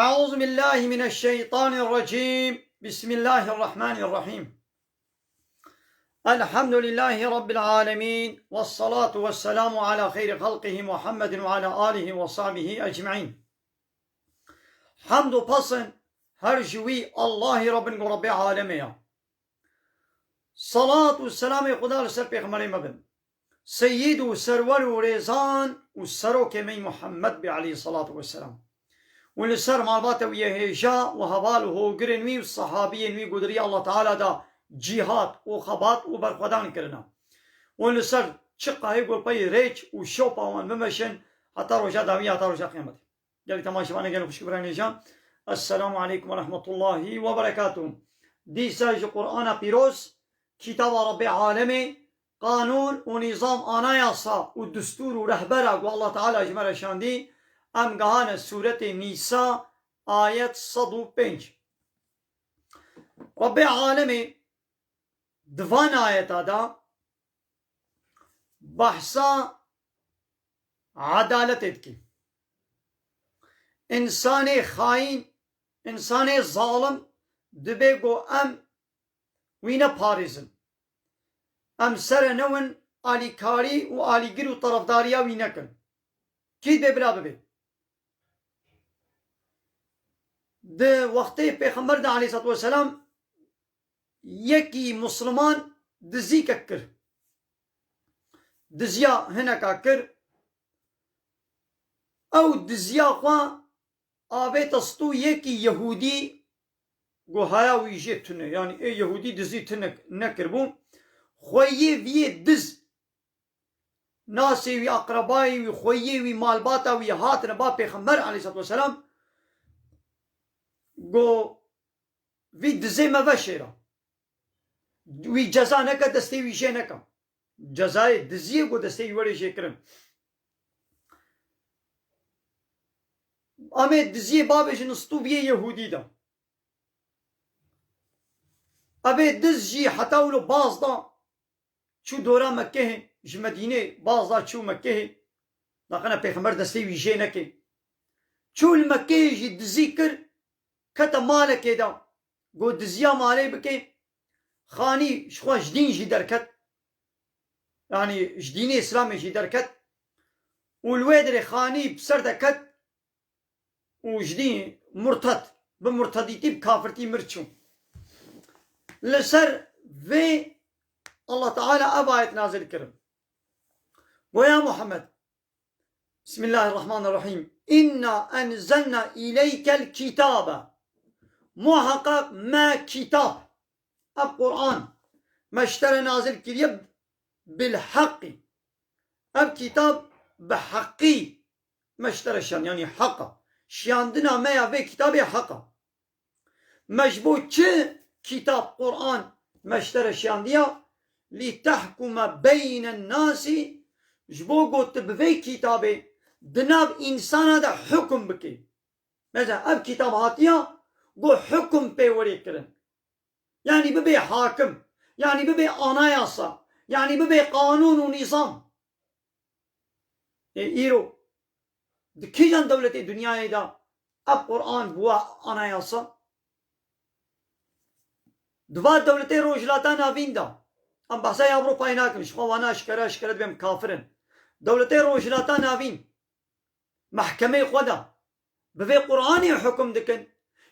أعوذ بالله من الشيطان الرجيم. بسم الله الرحمن الرحيم. الحمد لله رب العالمين، والصلاة والسلام على خير خلقه محمد وعلى آله وصحبه أجمعين. حمد و پسند هر جوی الله رب رب عالمه. صلاة و سلام خدا لسر پیغمبر مبن سید و سرور و ریزان و سروک می محمد بی علیه الصلاة والسلام ولسر مالباته ويا هيجا وهباله هو قرنوي والصحابي نوي قدري الله تعالى دا جهاد وخبات وبرخدان كرنا ولسر شقة يقول باي ريج وشوبا وان ممشن حتى رجا داوية حتى رجا قيامته. قال تماشي وانا قالوا خوش كبراني جان. السلام عليكم ورحمة الله وبركاته. دي ساج قرآن بيروز كتاب رب العالمين قانون ونظام آناياسا والدستور ورهبرك والله تعالى اجمل شاندي ام گهان سورة نیسا آیت 105. رب العالمین دوان آیتا دا بحثا عدالت کی. انسان خائن، انسان ظالم دبی گو ام وینا پارزن، ام سر نون آلی کاری و آلی گر و طرفداریا وینا کن کی دے بلا ببی. ده وقتی پیغمبر ده علیه السلام یکی مسلمان دزی کر دزیا هنکا کر او دزیا خواه آوه تستو یکی یهودی گو هایا ویجه تنه، یعنی ای یهودی دزی تنه نکر بون خویه ویه دز ناسی وی اقربایی وی خویه وی مالباتا وی هاتن با پیغمبر علیه السلام گو وی دزه موشیرا وی جزا نکا دسته وی جه نکا جزای دزیه گو دسته وی جه کرن اما دزیه بابش نستو بیه یهودی دا ابه دز جی حتی ولو باز دا چو دورا مکه جمدینه باز دا چو مکه لقنا پیغمبر دسته وی جه نکه چو المکه جی دزی کر کتا مالک دا گو دزیا مالی بکه خانی شخوا جدین جی درکت، یعنی جدین اسلامی جی درکت والویدر خانی بسر دکت و جدین مرتد بمرتدیتی بکافرتی مرچو لسر و الله تعالى أبايت نازل كرم. ويا محمد بسم الله الرحمن الرحيم إنا أنزلنا إليك الكتاب محقق ما كتاب القرآن ما اشترى نازل كريب بالحق اب كتاب بحقي ما اشترى شان يعني حقا شاندنا ما يبي كتاب حقا مجبوط چه كتاب قرآن ما اشترى شانديا لتحكم بين الناس جبو قلت بفي كتابي دناب إنسان هذا حكم بكي مثلا اب كتاب هاتيا گو حکم پیوری کرن، یعنی ببی حاکم، یعنی ببی آنایاسا، یعنی ببی قانون و نظام. ایرو دکی جان دولت دنیای دا اب قرآن بوا آنایاسا دوا دولت روجلاتا ناوین دا ام بحثای اوروپای ناکمش خوانا اشکرت بیم کافرن دولت روجلاتا ناوین محکمه خدا ببی قرآنی حکم دکن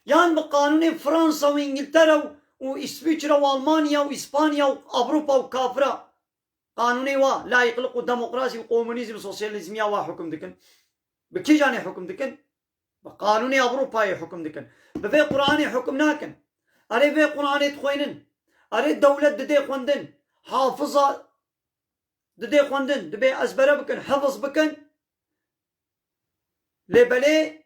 يعني بقانون فرنسا وانجلترا واسبيتشرا والمانيا واسبانيا واوروبا وكافرا قانوني لا يقلقوا الديمقراطي والكومونيزم والسوسياليزم يا حكم دكن بكي جاني حكم دكن بقانوني اوروبا حكم دكن بفي قراني حكم ناكن اري في قراني تخوينن اري الدولة ددي خوندن حافظة ددي خوندن دبي ازبره بكن حفظ بكن لبلي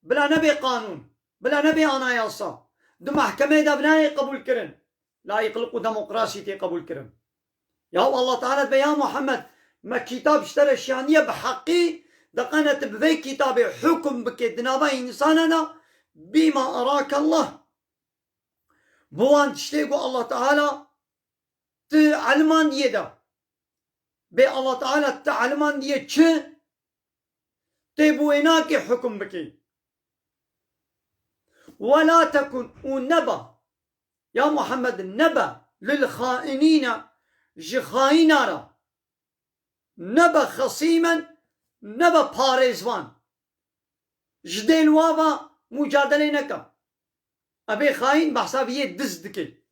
بلا نبي قانون بلا نبي آنایاسا دو محکمه دا بنای قبول کرن لا يقلقوا ديمقراطي تي قبول کرن. يا الله تعالى بيا محمد ما كتاب اشترى الشانية بحقي دقنت بذي كتاب حكم بكدنابا إنساننا بما أراك الله بوان تشتيقوا الله تعالى تعلمان يدا بي الله تعالى تعلمان يدا چه تبويناك حكم بكي ولا تكن ونبا يا محمد نبا للخائنين جخائنارا نبا خصيما نبا باريزوان جديل وابا مجادله نكا ابي خاين بحسابيه دز دكي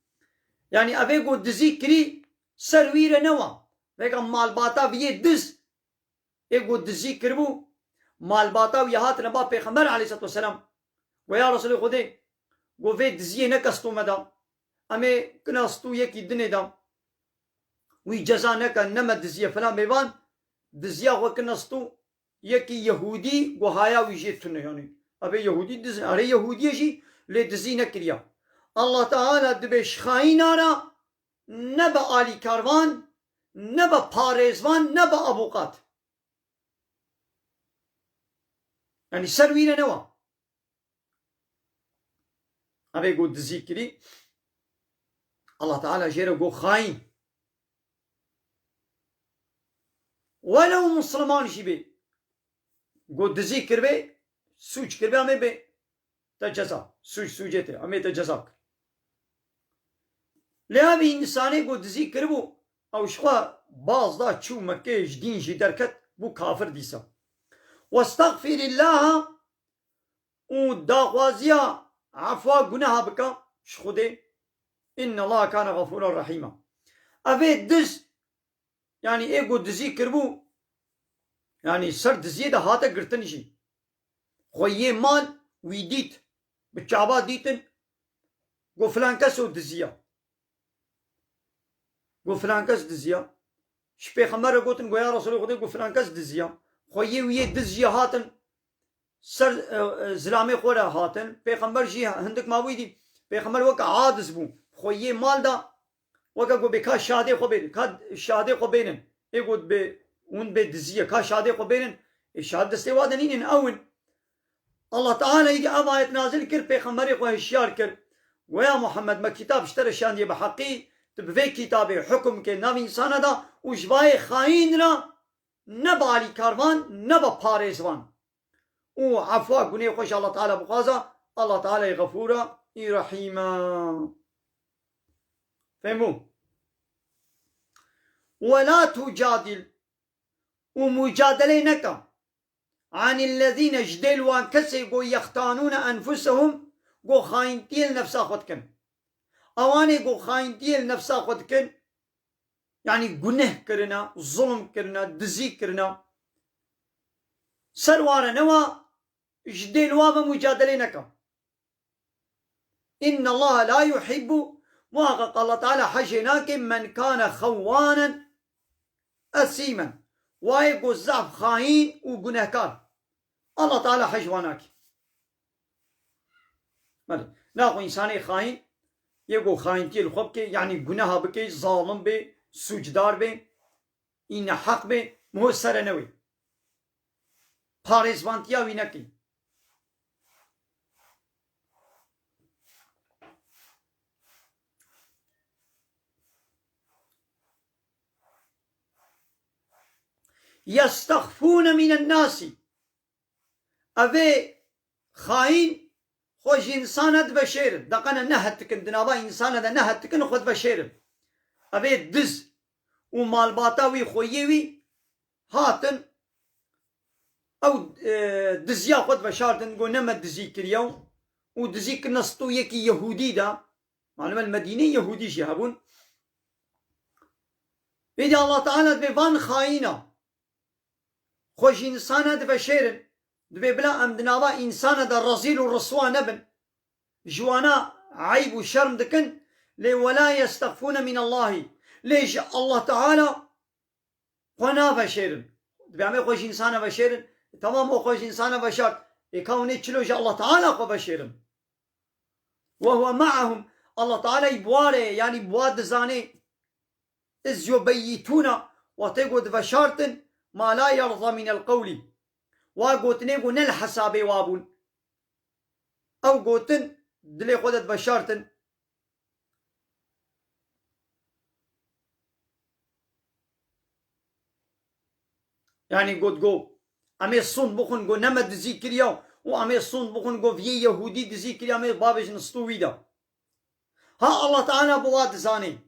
يعني ابي قو دزي كري سروير نوا ويكا مال باتا بيه دز ايقو دزي كربو مال باتا ويهات نبا پیغمبر عليه الصلاة والسلام ويا رسول خودي قو في دزيه نكستو مدا امي كناستو يكي دني دا وي جزا نكا نما دزيه فلان بيبان دزيه خو كناستو يكي يهودي قو هايا ويجيتون يعني ابي يهودي دز اري يهودي شي لي دزي نكريا الله تعالى دبش خاينارا نبا آلی کاروان نبا پاريزوان نبا ابوقات يعني سروينا نوا ابي قد ذكري الله تعالى جيرا قو خاين ولو مسلمان شي بي قد ذكر بي سوچ كر بي امي بي تجزا سوچ سوجته امي تجزاك لهذه إنساني قد ذكر بو او شخوا باز دا چو مكه جدين جي دركت بو كافر ديسا واستغفر الله و داغوازيا عفوا گناها بكا شخوده إن الله كان غفورا رحيما أفي دز يعني إيه قد ذكر بو يعني سر دزيه دا هاتا قرتنشي خويه مال ويديت بچابا ديتن قو فلان كسو دزيه قو فلان كس دزيه شبه خمر قوتن قو يا رسول خدي قو فلان كس دزيه خويه ويه دزيه هاتن سر زلامي خورا هاتن پیغمبر جي هندك ما ويدي پیغمبر وك عادس بو خويه مال دا وكا قو بكا شادي خو بين كا شادي خو بينن اي قد ب اون بدزيه كا شادي خو بينن الشهاده استوادنين اول الله تعالى يجي آية نازل كر پیغمبر خو هشيار كر ويا محمد ما كتاب اشترى شان بحقي تبفي كتابه حكم کے نو انسان دا وجبای خائن را نبالی کاروان نبا پاريزوان و عفوا گناه خوش الله تعالى بخازا الله تعالى غفورا رحيما فهموا ولا تجادل ومجادله نكا عن الذين جدلوا كسي يختانون انفسهم قو خاينتين نفسا خدكن اواني قو خاينتين نفسا خدكن يعني گناه کرنا ظلم کرنا دزي کرنا سروار نوا جدلوا بمجادله نكا إن الله لا يحب محقق الله تعالى حجناك من كان خوانا أثيما وايقو الزعف خاين وقناهكار الله تعالى حجواناك ناقو إنساني خاين يقو خاين تي الخب يعني قناها بكي ظالم بي سجدار بي إن حق بي مو سرنوي پاريزوانتيا وينكي يستخفون من الناس أبي خاين خوش إنسانة بشير دقنا نهتكن دنابا إنسانة نهتكن خود بشير أبي دز ومالباتاوي خويوي هاتن أو دزيا خود بشارتن قو نما دزي كريو ودزي كنستو يكي يهودي دا معلومة المدينة يهودي شهبون إذا الله تعالى بفان خاينة خوش إنسانة دفع شيرن دفع بلا أمدناوا إنسانة دا رزيل ورسوان نبن جوانا عيب وشرم دكن لي ولا يستخفون من الله ليش الله تعالى قنا بشيرن دفع عمي خوش إنسانة بشيرن تمام خوش إنسانة بشار يكوني تشلوش الله تعالى قو بشيرن وهو معهم الله تعالى يبواري يعني بواد زاني إذ يبيتون وتقود بشارتن ما لا يرضى من القول وقوتن يقول نل حسابي وابون او قوتن دلي خودت بشارتن يعني قوت قو امي الصن بخن قو نمد ذكريا وأمي صون بخون قو في يهودي دزي كري أمي بابج نستوي دا ها الله تعالى بواد زاني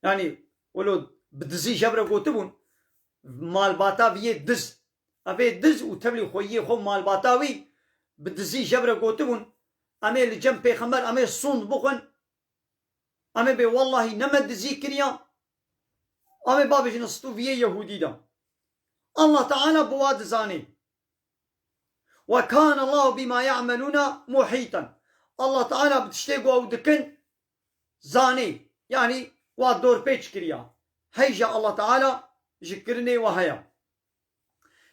يعني ولو بدزي جبرة قوتبون مال باتا في دز أبي دز وتبلي خويه خو مال باتاوي بدزي جبرة قوتبون أمي الجنب بيخمر أمي صون بخون أمي بي والله نمد دزي كريا أمي بابج نستو في يهودي دا الله تعالى بواد زاني وكان الله بما يعملون محيطا الله تعالى بتشتيقوا أو دكن زاني يعني وادور بيش كريا هيجا الله تعالى ذكرني وهيا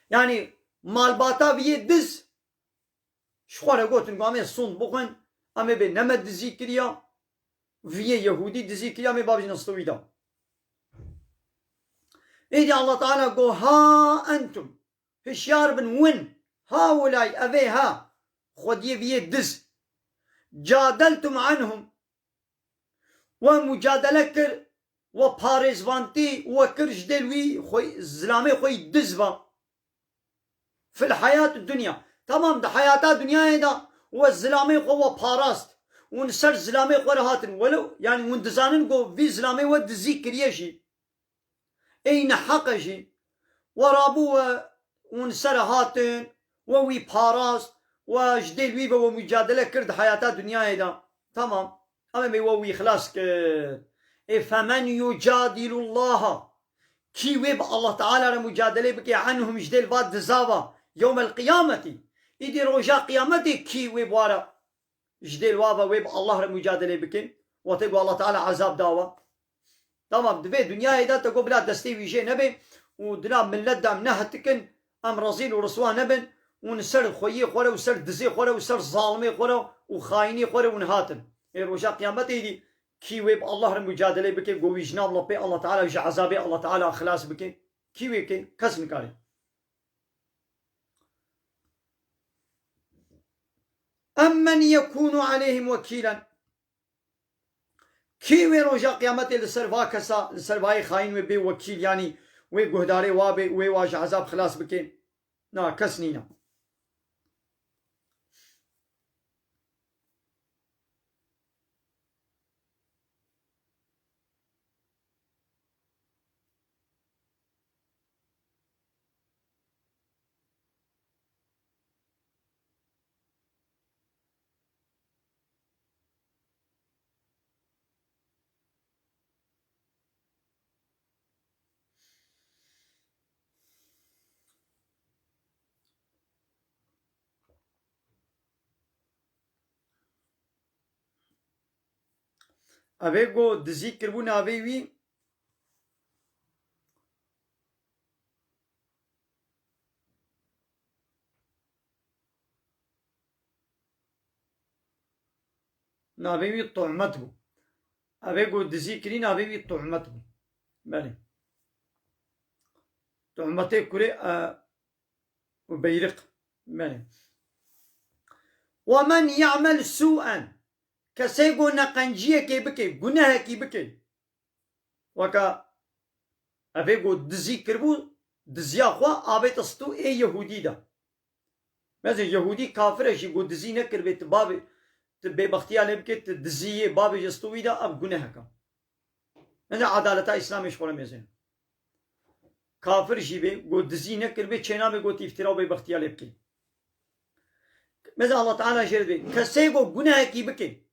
يعني مال باتا بيه دز شخوارا قوتن قامي صون بخن أمي بي نمد دزي كريا في يهودي دزي كريا أمي بابج نستوي دا إيدي الله تعالى قو ها أنتم هشيار بن ون هؤلاء أبيها خدي في دز جادلتم عنهم ومجادلة كر وباريزفانتي وكرش دلوي خوي زلامي خوي دزبا في الحياة الدنيا تمام ده حياة الدنيا دا والزلامي خو باراست ونسر زلامي خو رهاتن ولو يعني وندزانن قو في زلامي ودزي كريشي اين حقشي ورابو ونسر هاتن ووي باراست وجديل ويبا ومجادلة كرد حياة الدنيا دا تمام أما بيووي خلاص فمن يجادل الله كي ويب الله تعالى مجادلة بكي عنهم جديل فاد دزاوا يوم القيامة إدي رجاء قيامتي كي ويب وارا جديل وابا ويب الله مجادلة بكي وتقول الله تعالى عذاب داوا تمام دبي دنيا دا تقول بلا دستي ويجي نبي ودنا من لدى منهتكن أم رزيل ورسوان نبن ونسر خويه خوره وسر دزي خوره وسر ظالمي خوره وخايني خوره ونهاتن رجاء قيامتي دي كي ويب الله المجادله بكي قوي جناب الله الله تعالى وجه عذابي الله تعالى خلاص بكي كي ويب كي كسن كاري أمن يكون عليهم وكيلا كي وي رجاء قيامتي لسرفا كسا لسرفاي خاين وبي وكيل يعني وي قهداري وابي وي واجه عذاب خلاص بكي نا كسنينا أبي قو دزي كربون أبي وي نابي وي طعمته أبي قو دزي كرين أبي وي طعمته بله طعمته كري وبيرق بله ومن يعمل سوءا كسيقو نقنجيه كي بكي گناه كي بكي وكا أبيقو دزي كربو دزيا خوا آبي تستو اي يهودي دا مثلا يهودي كافر اشي قو دزي نكر بيت بابي تبي بختيا لبكي تدزي بابي جستوي دا اب گناه كا مثلا عدالتا اسلامي شخولا ميزين كافر شي بي قو دزي نكر بيت چينا بي قو تفتراو بي بختيا لبكي مثلا الله تعالى شرد بي كسيقو گناه كي بكي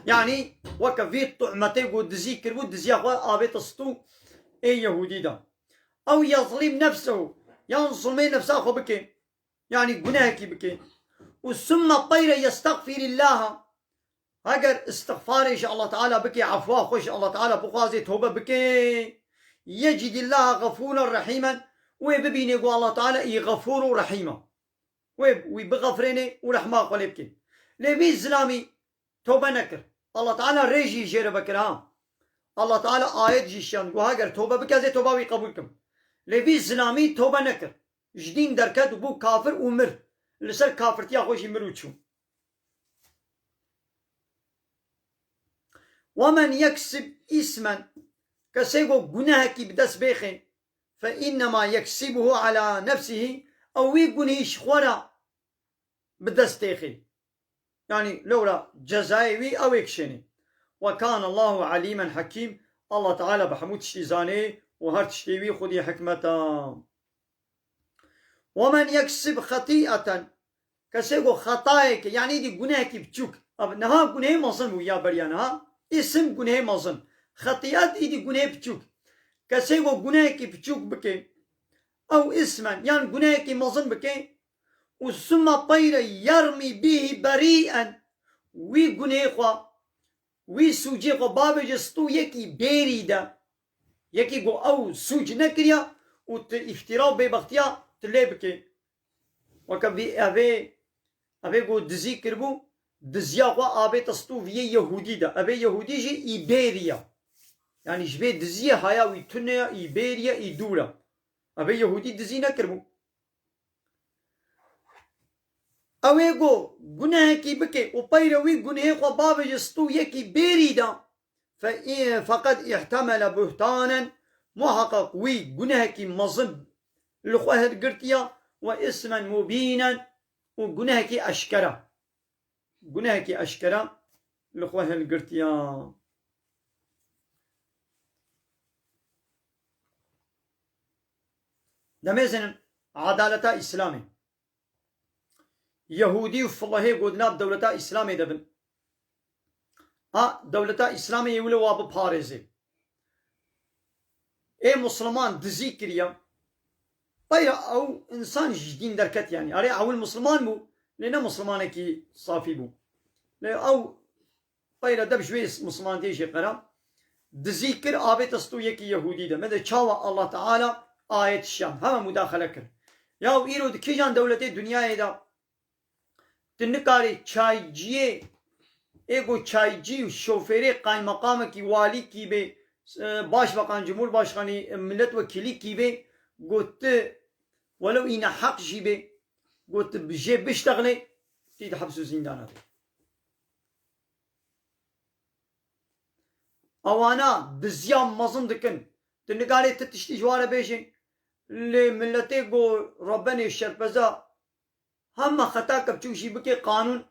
يعني وكا في طعمتي قو دزي كربو دزي اخوا آبي تستو اي يهودي دا او يظلم نفسه ينظلم نفسه اخو بكي يعني قناكي بكي وثم الطير يستغفر الله هاجر استغفار إن الله تعالى بكي عفوا خوش الله تعالى بخازي توبة بكي يجد الله غفورا رحيما ويببين يقول الله تعالى غفور رحيما ويبغفريني ورحمة قلبكي لبي الزلامي توبة نكر الله تعالى ريجي جير بكرها الله تعالى آيات جيشان وهاجر توبة بكازي توبة ويقبولكم لبي الزلامي توبة نكر جدين دركت وبو كافر ومر لسر كافرتي خوشي مروتشو ومن يكسب اسما كسيغو گناهكي بدس بيخي فإنما يكسبه على نفسه أو يقنهش خورا بدستيخي يعني لولا جزايوي أو يكشني. وكان الله عليما حكيم. الله تعالى بحمود شيزاني وهرت شتيوي خذي حكمتا. ومن يكسب خطيئة كسيغو خطايك يعني دي جناهك بتشوك نها جناه مظن ويا بريانها اسم جناه مظن خطيئات دي جناه بتشوك كسيغو جناهك بتشوك بكي أو اسما يعني جناهك مظن بكي وثم طير يرمي به بريئا وي جناه وي سوجي خو باب جستو يكي بيريدا يكي جو أو سوج نكريا وافتراء ببختيا تلبكي وكبي أبي جو دزي كربو دزيا خو أبي تستو في يهودي دا أبي يهودي جي إيبيريا يعني جبي دزي هيا ويتنيا إيبيريا إيدولا أبي يهودي دزي نكربو أوي جو جناه كي بكي وبيروي جناه خو باب جستو يكي بيريدا فقد احتمل بهتانا محقق وي جناه كي مظن لخوهر قرتيا واسما مبينا وجناه كي أشكرا جناه كي أشكرا لخوهر قرتيا. دميزن عدالة إسلامي يهودي وفالله قدنا بدولة إسلامي دبن دولة إسلامي يولي واب باريزي مسلمان دزي كريا طيب أو إنسان جديد دركت يعني أري أول مسلمان بو لأنه مسلمان كي صافي بو أو طيب دب شوي مسلمان تيجي قرا دزي كر آبي تستو يكي يهودي ده ماذا شاوى الله تعالى آية الشام هم مداخلة كر ياو إيرو دكي جان دولة الدنيا ده تنكاري چايجيه ايگو چايجي شوفيري قائم مقام کی والی کی به باشبقان جمهور باشخاني ملت وكيلي کی به قلت ولو إن حق جي به قلت بجي بشتغلي تيد حبسو زندانات اوانا دزيام مظن دكن تنكاري تتشتي جوارة بيشن لملتي قو ربني الشربزا هم خطا كبچوشي بكي قانون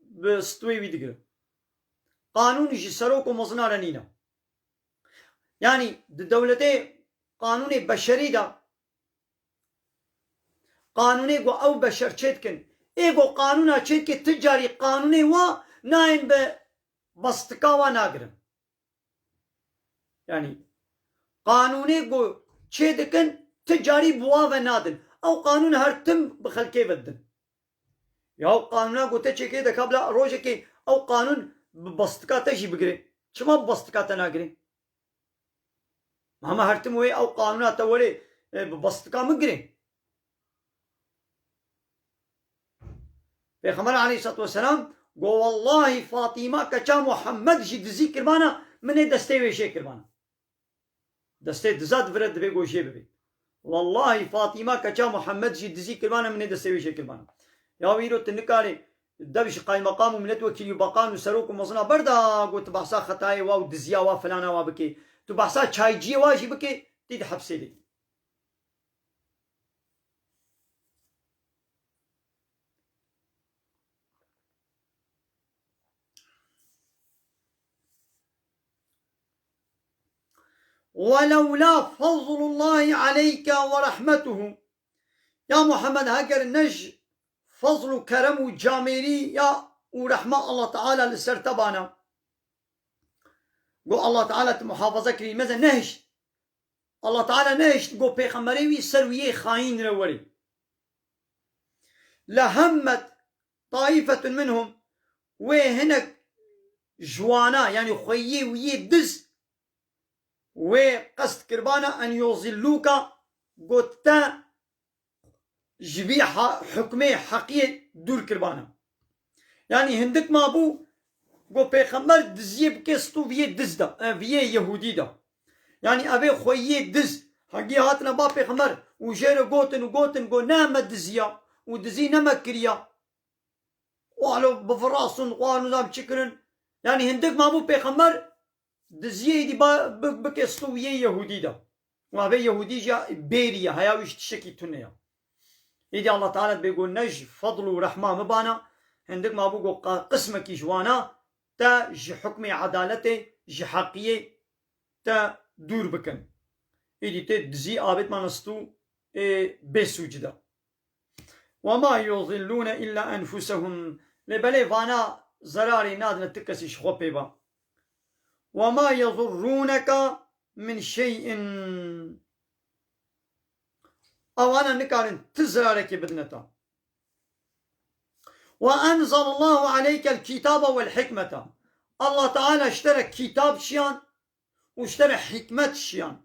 بستوي بيدقر قانون يجي سروكو مظنا رنينا يعني دولتي قانوني بشري دا قانوني قو او بشر چتكن ايگو قانونا چتك تجاري قانوني وا ناين بستقاوا ناگرن يعني قانوني قو چتكن تجاري بوا ونادن او قانون هرتم بخلكي بدن ياو قانونا قوتا چكي دا قبلا روجه كي او قانون ببستقاتا جي بگري چما ببستقاتا ناگري مهما هرتم وي او قانونا تولي ببستقا مگري پیغمبر عليه الصلاة والسلام قو والله فاطمة كچا محمد جي دزي كربانا من دستي ويشي كربانا دستي دزاد فرد بيگو جي ببي والله فاطمة كچا محمد جي دزي كربانا من دستي ويشي كربانا يا ويرو تنكاري دبش قايم مقام ومنت وكيل بقان وسروك ومصنع بردا قلت بحثا خطاي واو دزيا وا فلانا وا بكي تو بحثا چاي جي واجي بكي تيد حبسي لي ولولا فضل الله عليك ورحمته يا محمد هاجر النج فضل وكرم وجاميري يا ورحمة الله تعالى لسرتبانا قو الله تعالى محافظة كريم ماذا نهش الله تعالى نهش قو بيخمري ويسرويه خاين روري لهمت طائفة منهم وهنك جوانا يعني خويه ويدز وقصد كربانا أن يظلوك قلت جبي حكمي حقية دور كربانا يعني هندك ما بو قو بيخمر دزيه بكستو فيه دز دا فيه يهودي دا يعني أبي خويه دز حقي هاتنا با بيخمر وجير قوتن قو نام دزيا ودزي نما كريا وعلو بفراسون وعلو نام شكرن يعني هندك ما بو بيخمر دزيه دي بكستو فيه يهودي دا وأبي يهودي جا بيريا هياوش تشكي تنيا إيدي الله تعالى بيقول نج فضل ورحمة مبانا عندك ما بقول قسمك جوانا تا جي حكمي عدالتي جي حقية تا دور بكن إيدي تدزي آبت ما نستو بسجدة وما يضلون إلا أنفسهم لبلي فانا زراري نادنا تكسي شخوبيبا وما يضرونك من شيء أو أنا نكارن تزرارك بدنتا وأنزل الله عليك الكتاب والحكمة الله تعالى اشترى كتاب شيان واشترى حكمة شيان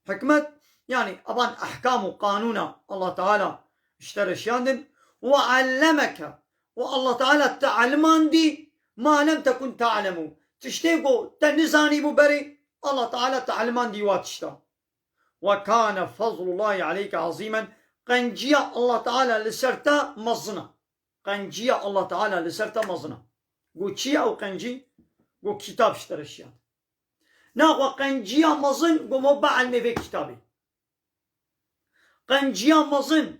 حكمة يعني أبان أحكام وقانون الله تعالى اشترى شيان وعلمك والله تعالى تعلمان دي ما لم تكن تعلمه تشتيقو تنزاني ببري الله تعالى تعلمان دي واتشتا وكان فضل الله عليك عظيما قنجيا الله تعالى لسرتا مزنا قنجيا الله تعالى لسرتا مزنا قو تشي أو قنجي قو كتاب اشترى الشيان ناقو قنجيا مزن قو مبع المي كتابي قنجيا مزن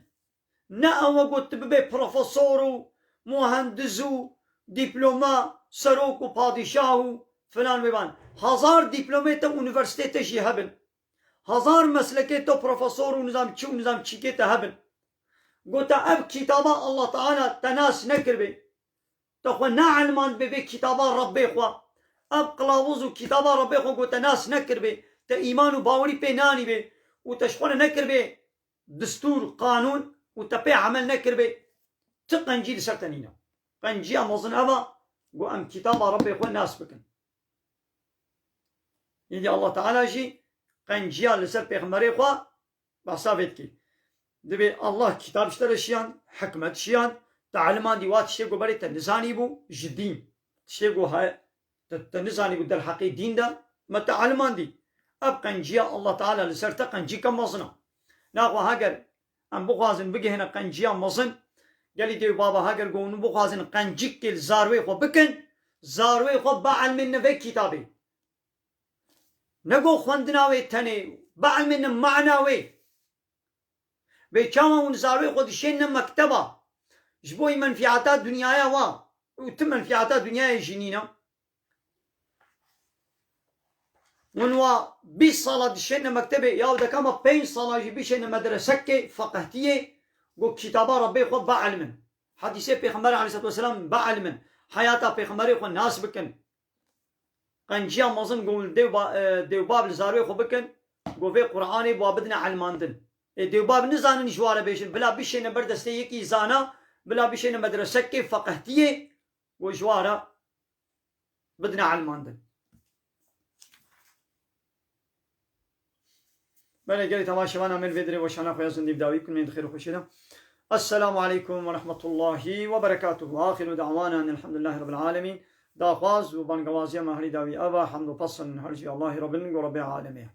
ناقو قو تببي بروفيسورو مهندزو دبلوما سروكو بادشاهو فلان بيبان 1000 دبلوميتا universitete شي هبل 1000 مسلكيتا بروفيسور ونظام تشيكيتا هبل قلت أب كتابا الله تعالى تناس نكربي تخوى نعلمان ببي كتابا ربي خوا أب قلاوزو كتابا ربي خوا قلت ناس نكربي تا إيمانو باوري بيناني بي وتشخونا نكربي دستور قانون وتبي عمل نكربي تقنجي لسرتنينا قنجي أمازن أبا قو أم كتابا ربي خوا ناس بكن يدي الله تعالى جي قنجيا لسر پیغمبر خوا بحسابت کی دبي الله كتاب اشترى شيان حكمت شيان تعلمان ديوات شيء بري تنزاني بو جدين شيء هاي تنزاني بو در حقي دين دا ما تعلمان دي اب قنجيا الله تعالى لسر قنجي كم مزنا ناقو هاجر ام بخوازن بگه هنا قنجيا مزن قالي دي بابا هاجر قونو بخوازن قنجيك كل زاروي خو بكن زاروي خو بعل من في كتابي نقول خواندناوي تاني بعل من معناوي بيشاما ونزاروي خود شين مكتبة جبوي منفعات دنيايا وتم منفعات دنيايا جنينة ونوا 20 صلاة شين مكتبة ياو دا كاما 5 صلاة جبي شين مدرسة فقهتية قو كتابة ربي خود بعل من حديثي بيغمبر عليه الصلاة والسلام بعل من حياتا بيغمبر خود ناس بكن قنجيا مازن قول ديو باب الزاروي خو بكن قو في قرآني بوابدنا علماندن ديو باب نزانن جوارة بيشن بلا بيشن بردسته يكي زانا بلا بيشن مدرسة كي فقهتية وجوارة بدنا علماندن بله قالي تماشي وانا من فيدري وشانا خويا زندي بداوي كل من خير وخشينا السلام عليكم ورحمة الله وبركاته وآخر دعوانا أن الحمد لله رب العالمين داخواز و بانگوازی مهری داوی اوه حمد و پسن هرجی الله ربن و رب عالمه